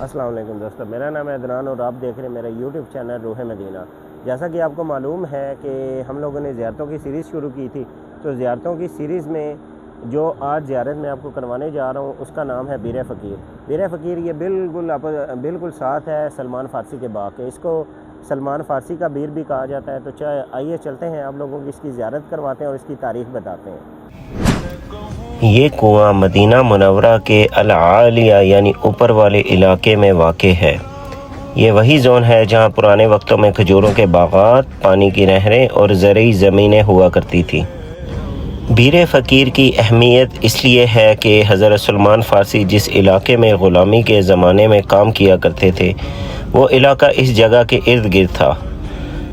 السلام علیکم دوستو، میرا نام ہے عدنان اور آپ دیکھ رہے ہیں میرا یوٹیوب چینل روح مدینہ۔ جیسا کہ آپ کو معلوم ہے کہ ہم لوگوں نے زیارتوں کی سیریز شروع کی تھی، تو زیارتوں کی سیریز میں جو آج زیارت میں آپ کو کروانے جا رہا ہوں اس کا نام ہے بیر فقیر۔ بیر فقیر یہ بالکل ساتھ ہے سلمان فارسی کے باغ کے، اس کو سلمان فارسی کا بیر بھی کہا جاتا ہے۔ تو آئیے چلتے ہیں، آپ لوگوں کی اس کی زیارت کرواتے ہیں اور اس کی تاریخ بتاتے ہیں۔ یہ کنواں مدینہ منورہ کے العالیہ یعنی اوپر والے علاقے میں واقع ہے۔ یہ وہی زون ہے جہاں پرانے وقتوں میں کھجوروں کے باغات، پانی کی نہریں اور زرعی زمینیں ہوا کرتی تھی۔ بیر فقیر کی اہمیت اس لیے ہے کہ حضرت سلمان فارسی جس علاقے میں غلامی کے زمانے میں کام کیا کرتے تھے، وہ علاقہ اس جگہ کے ارد گرد تھا۔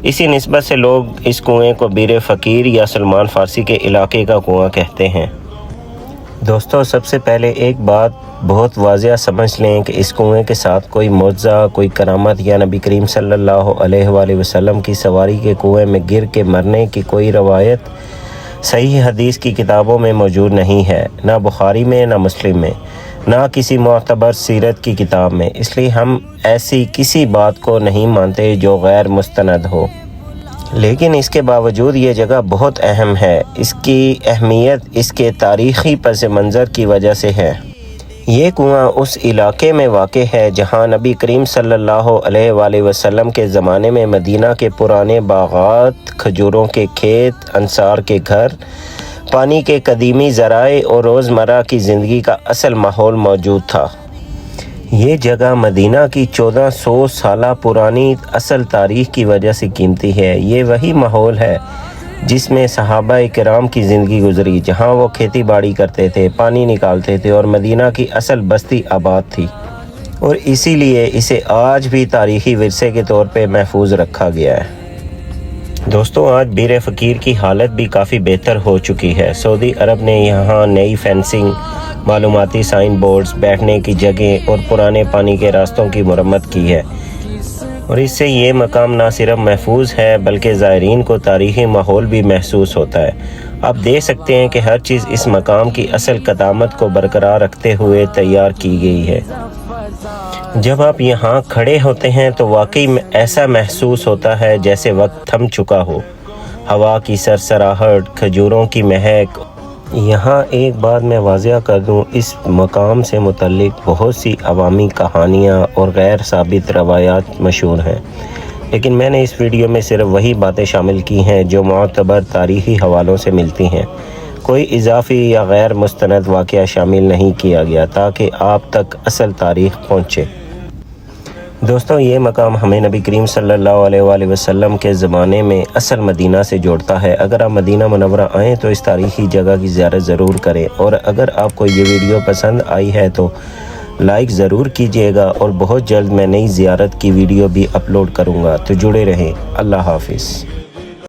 اسی نسبت سے لوگ اس کنویں کو بیر فقیر یا سلمان فارسی کے علاقے کا کنواں کہتے ہیں۔ دوستو، سب سے پہلے ایک بات بہت واضح سمجھ لیں کہ اس کنویں کے ساتھ کوئی معجزہ، کوئی کرامت یا نبی کریم صلی اللہ علیہ وآلہ وسلم کی سواری کے کنویں میں گر کے مرنے کی کوئی روایت صحیح حدیث کی کتابوں میں موجود نہیں ہے، نہ بخاری میں، نہ مسلم میں، نہ کسی معتبر سیرت کی کتاب میں۔ اس لیے ہم ایسی کسی بات کو نہیں مانتے جو غیر مستند ہو۔ لیکن اس کے باوجود یہ جگہ بہت اہم ہے۔ اس کی اہمیت اس کے تاریخی پس منظر کی وجہ سے ہے۔ یہ کنواں اس علاقے میں واقع ہے جہاں نبی کریم صلی اللہ علیہ وآلہ وسلم کے زمانے میں مدینہ کے پرانے باغات، کھجوروں کے کھیت، انصار کے گھر، پانی کے قدیمی ذرائع اور روزمرہ کی زندگی کا اصل ماحول موجود تھا۔ یہ جگہ مدینہ کی 1400 سالہ پرانی اصل تاریخ کی وجہ سے قیمتی ہے۔ یہ وہی ماحول ہے جس میں صحابہ کرام کی زندگی گزری، جہاں وہ کھیتی باڑی کرتے تھے، پانی نکالتے تھے اور مدینہ کی اصل بستی آباد تھی، اور اسی لیے اسے آج بھی تاریخی ورثے کے طور پہ محفوظ رکھا گیا ہے۔ دوستو، آج بیر فقیر کی حالت بھی کافی بہتر ہو چکی ہے۔ سعودی عرب نے یہاں نئی فینسنگ، معلوماتی سائن بورڈز، بیٹھنے کی جگہیں اور پرانے پانی کے راستوں کی مرمت کی ہے، اور اس سے یہ مقام نہ صرف محفوظ ہے بلکہ زائرین کو تاریخی ماحول بھی محسوس ہوتا ہے۔ آپ دیکھ سکتے ہیں کہ ہر چیز اس مقام کی اصل قدامت کو برقرار رکھتے ہوئے تیار کی گئی ہے۔ جب آپ یہاں کھڑے ہوتے ہیں تو واقعی ایسا محسوس ہوتا ہے جیسے وقت تھم چکا ہو۔ ہوا کی سرسراہٹ، کھجوروں کی مہک۔ یہاں ایک بات میں واضح کر دوں، اس مقام سے متعلق بہت سی عوامی کہانیاں اور غیر ثابت روایات مشہور ہیں، لیکن میں نے اس ویڈیو میں صرف وہی باتیں شامل کی ہیں جو معتبر تاریخی حوالوں سے ملتی ہیں۔ کوئی اضافی یا غیر مستند واقعہ شامل نہیں کیا گیا تاکہ آپ تک اصل تاریخ پہنچے۔ دوستو، یہ مقام ہمیں نبی کریم صلی اللہ علیہ وآلہ وسلم کے زمانے میں اصل مدینہ سے جوڑتا ہے۔ اگر آپ مدینہ منورہ آئیں تو اس تاریخی جگہ کی زیارت ضرور کریں، اور اگر آپ کو یہ ویڈیو پسند آئی ہے تو لائک ضرور کیجیے گا، اور بہت جلد میں نئی زیارت کی ویڈیو بھی اپلوڈ کروں گا، تو جڑے رہیں۔ اللہ حافظ۔